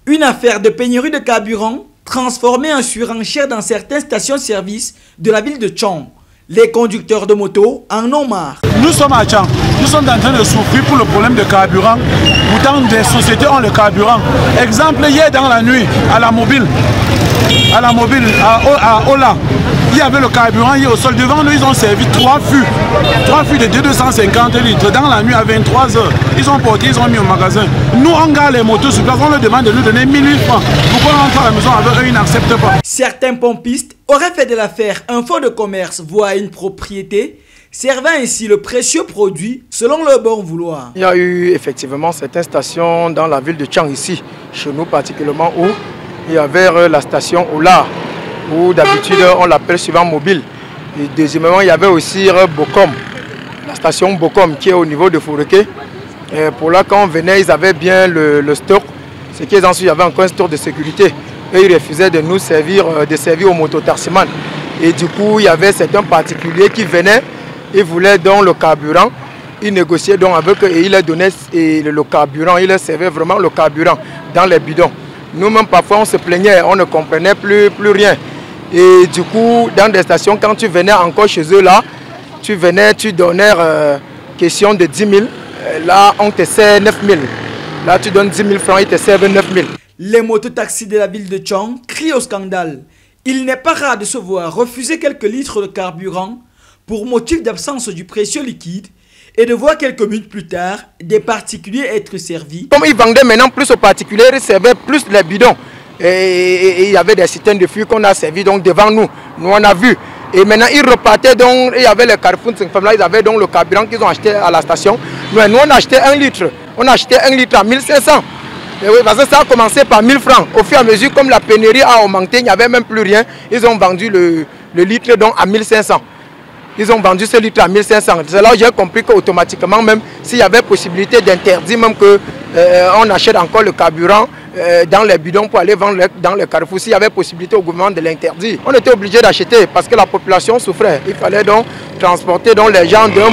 Une affaire de pénurie de carburant transformée en surenchère dans certaines stations-service de la ville de Tchang. Les conducteurs de moto en ont marre. Nous sommes à Tchang, nous sommes en train de souffrir pour le problème de carburant. Pourtant, des sociétés ont le carburant. Exemple, hier dans la nuit, à la mobile, à Ola, il y avait le carburant hier au sol. Devant nous, ils ont servi 3 fûts de 250 litres. Dans la nuit, à 23 h, ils ont porté, ils ont mis au magasin. Nous, on garde les motos sur place, on leur demande de nous donner 1000 francs. Pourquoi on rentre à la maison avec eux, ils n'acceptent pas. Certains pompistes auraient fait de l'affaire un fonds de commerce, voire une propriété, servant ainsi le précieux produit selon leur bon vouloir. Il y a eu effectivement certaines stations dans la ville de Tchang ici, chez nous particulièrement, où il y avait la station Ola, où d'habitude on l'appelle souvent mobile. Et deuxièmement, il y avait aussi Bokom, la station Bokom qui est au niveau de Foureke. Pour là, quand on venait, ils avaient bien le stock. Ce qu'ils ont su, il y avait encore un stock de sécurité. Et ils refusaient de nous servir, de servir aux mototaximans. Et du coup, il y avait certains particuliers qui venaient, ils voulaient donc le carburant. Ils négociaient donc avec eux et ils leur donnaient le carburant. Ils leur servaient vraiment le carburant dans les bidons. Nous-mêmes, parfois, on se plaignait, on ne comprenait plus rien. Et du coup, dans des stations, quand tu venais encore chez eux, là, tu venais, tu donnais question de 10 000. Là, on te sert 9 000. Là, tu donnes 10 000 francs, ils te servent 9 000. Les mototaxis de la ville de Tchang crient au scandale. Il n'est pas rare de se voir refuser quelques litres de carburant pour motif d'absence du précieux liquide et de voir quelques minutes plus tard des particuliers être servis. Comme ils vendaient maintenant plus aux particuliers, ils servaient plus les bidons. Et il y avait des systèmes de fûts qu'on a servis donc devant nous. Nous on a vu. Et maintenant ils repartaient donc, il y avait les Carrefour 5 femmes là, ils avaient donc le carburant qu'ils ont acheté à la station. Nous on a acheté 1 litre. On a acheté 1 litre à 1500. Et oui, parce que ça a commencé par 1000 francs. Au fur et à mesure, comme la pénurie a augmenté, il n'y avait même plus rien. Ils ont vendu le litre donc à 1500. Ils ont vendu ce litre à 1500. C'est là où j'ai compris qu'automatiquement, même s'il y avait possibilité d'interdire, même qu'on achète encore le carburant dans les bidons pour aller vendre dans les carrefours, s'il y avait possibilité au gouvernement de l'interdire, on était obligé d'acheter parce que la population souffrait. Il fallait donc transporter donc les gens d'un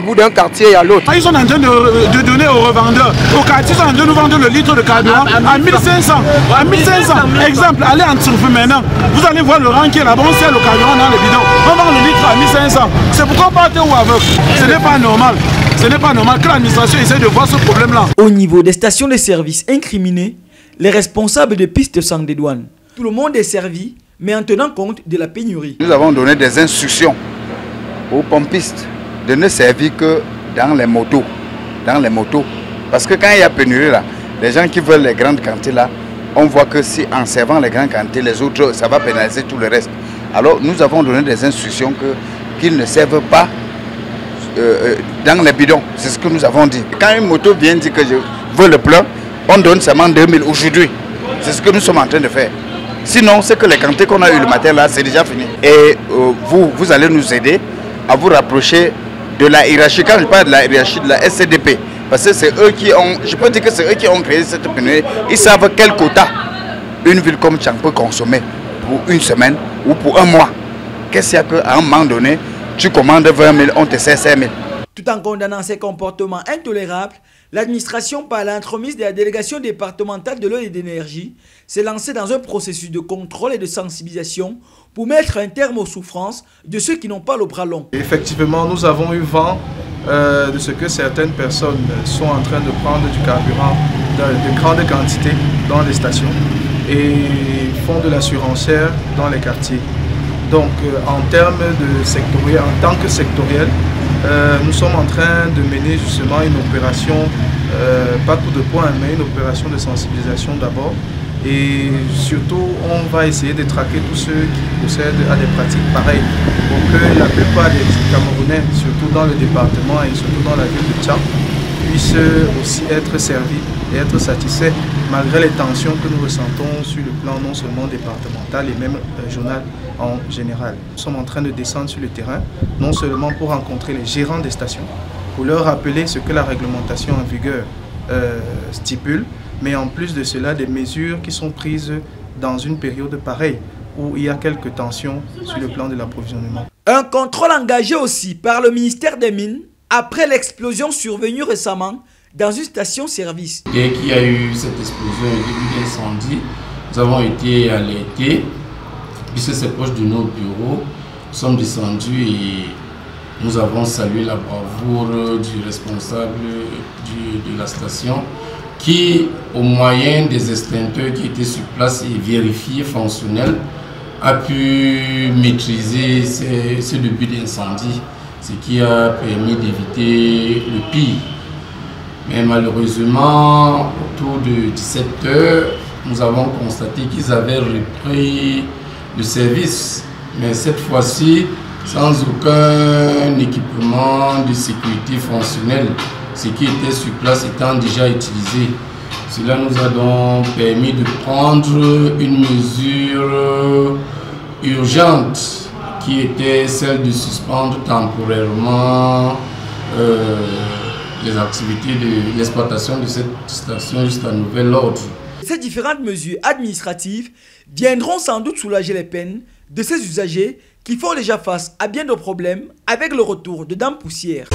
bout d'un quartier à l'autre. Ils sont en train de donner aux revendeurs. Au quartier, ils sont en train de nous vendre le litre de carburant à 1500. À 1500. Exemple, allez en Turfie maintenant. Vous allez voir le rang qui est là-bas, on sert le carburant dans les bidons. On vend le litre à 1500. C'est pourquoi on part où avec. Ce n'est pas normal. Ce n'est pas normal que l'administration essaie de voir ce problème-là. Au niveau des stations de service incriminées, les responsables de pistes sont des douanes. Tout le monde est servi, mais en tenant compte de la pénurie. Nous avons donné des instructions aux pompistes de ne servir que dans les motos. Parce que quand il y a pénurie là, les gens qui veulent les grandes quantités là, on voit que si en servant les grandes quantités, les autres, ça va pénaliser tout le reste. Alors nous avons donné des instructions qu'ils ne servent pas dans les bidons. C'est ce que nous avons dit. Quand une moto vient dire que je veux le plein, on donne seulement 2000 aujourd'hui. C'est ce que nous sommes en train de faire. Sinon, c'est que les quantités qu'on a eu le matin là, c'est déjà fini. Et vous allez nous aider à vous rapprocher de la hiérarchie. Quand je parle de la hiérarchie de la SCDP, parce que c'est eux qui ont, je peux dire que c'est eux qui ont créé cette pénurie. Ils savent quel quota une ville comme Tchang peut consommer pour une semaine ou pour un mois. Qu'est-ce qu'il y a qu'à un moment donné, tu commandes 20 000, on te sert 5 000. Tout en condamnant ces comportements intolérables, l'administration, par l'entremise de la délégation départementale de l'eau et de l'énergie, s'est lancée dans un processus de contrôle et de sensibilisation pour mettre un terme aux souffrances de ceux qui n'ont pas le bras long. Effectivement, nous avons eu vent de ce que certaines personnes sont en train de prendre du carburant de grandes quantités dans les stations et font de la surenchère dans les quartiers. Donc, en termes de sectoriel, en tant que sectoriel, nous sommes en train de mener justement une opération, pas coup de poing, mais une opération de sensibilisation d'abord. Et surtout, on va essayer de traquer tous ceux qui procèdent à des pratiques pareilles pour que la plupart des Camerounais, surtout dans le département et surtout dans la ville de Tchang, puissent aussi être servis et être satisfaits malgré les tensions que nous ressentons sur le plan non seulement départemental et même régional en général. Nous sommes en train de descendre sur le terrain, non seulement pour rencontrer les gérants des stations, pour leur rappeler ce que la réglementation en vigueur stipule, mais en plus de cela, des mesures qui sont prises dans une période pareille où il y a quelques tensions sur le plan de l'approvisionnement. Un contrôle engagé aussi par le ministère des Mines après l'explosion survenue récemment dans une station-service. Dès qu'il y a eu cette explosion au début d'incendie, nous avons été alertés, puisque c'est proche de nos bureaux. Nous sommes descendus et nous avons salué la bravoure du responsable de la station qui, au moyen des extincteurs qui étaient sur place et vérifiés fonctionnels, a pu maîtriser ce début d'incendie, ce qui a permis d'éviter le pire. Mais malheureusement, autour de 17 h, nous avons constaté qu'ils avaient repris le service, mais cette fois-ci sans aucun équipement de sécurité fonctionnel, ce qui était sur place étant déjà utilisé. Cela nous a donc permis de prendre une mesure urgente qui était celle de suspendre temporairement les activités de l'exploitation de cette station jusqu'à nouvel ordre. Ces différentes mesures administratives viendront sans doute soulager les peines de ces usagers qui font déjà face à bien de problèmes avec le retour de Dame Poussière.